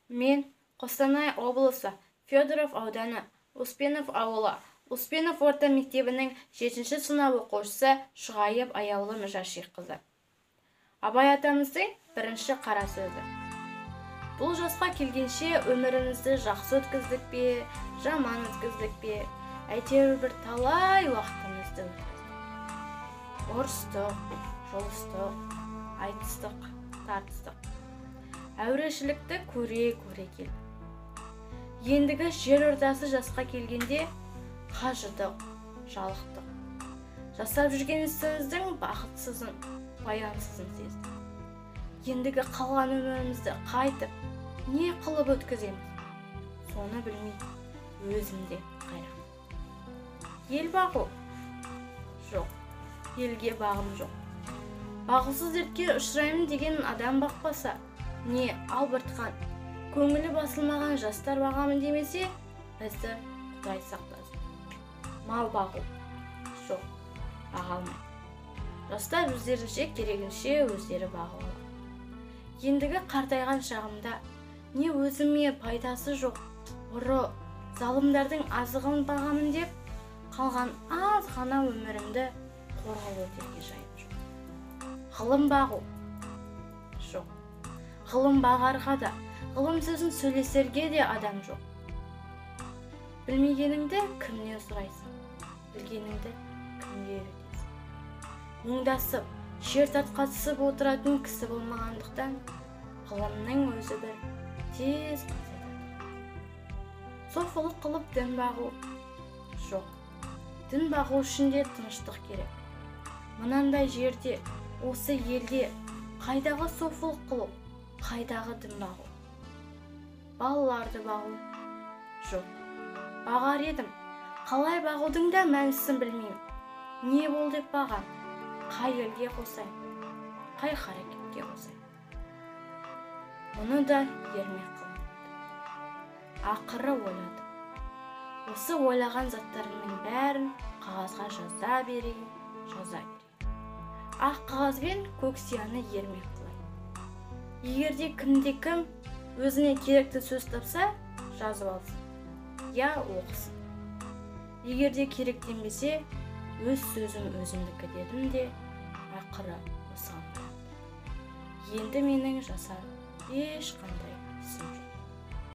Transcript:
Мен Қостанай облысы Федоров ауданы Успенов ауылы Успенов орта мектебінің 7-ші сынып оқушысы Шұғайып Аяулым Жашиқызы. Абай атамыздың бірінші қара сөзі. Бұл жасқа келгенше өмірімізді жақсы өткіздік пе, жаман өткіздік пе, әйтеуір бір талай уақытымызды өткіздік. Ұрыстық, жұлыстық, айтыстық, тартыстық. Әурешілікті көре-көре келдік. Ендігі жер ордасы жасқа келгенде қажыдық, жалықтық. Жасап жүрген істіміздің бақытсызын, баянсызын сездік. Ендігі қалған өмірімізді қайтып, не қылып өткіземіз? Соны білмей, өзімде қайран. Ел бағу? Жоқ, елге бағым жоқ. Бағылсыз дертке ұшыраймын деген адам бақпаса, не албыртқан, көңілі басылмаған жастар бағамын демесе, бізді Құдай сақтасын. Мал бағу? Жоқ, баға алмайды. Жастар өздерінше керегінше өздері бағып алады. Ендігі қартайған шағымда не өзіме пайдасы жоқ, ұры, залымдардың азығын бағамын деп, қалған аз ғана өмірімді қорғау өтерге жайып жүр. Ғылым бағу? Жоқ. Ғылым бағарға да, ғылым сөзін сөйлесерге де адам жоқ. Білмегеніңді кімнен сұрайсың? Білгеніңді кімге үйретесің? Мұңдасып, шер тартқасып отыратын кісі болмағандықтан, ғылымның өзі бір тез қайтады. Софылық қылып дін бағу? Жоқ. Дін бағу үшін де тыныштық керек. Мынандай жерде, осы елде қайдағы софылық қылу, қайдағы дін бағу? Балаларды бағу? Жоқ. Бағар едім. Қалай бағудың да мәнісін білмеймін. Не бол деп бағам? Қай елге қосайын? Қай харекетке қосайын? Мұны да ермек қылмады. Ақыры ойладым. Осы ойлаған заттарымның бәрін қағазға жаза берейін. Ақ қағазбен көк сияны ермек қылайын. Егерде кімде-кім өзіне керекті сөз тапса, жазып алсын. Я оқысын. Егерде керектенбесе, өз сөзім өзімдікі дедім де, ақыры осыған барады. Енді менің жасар ешқандай ісім жоқ.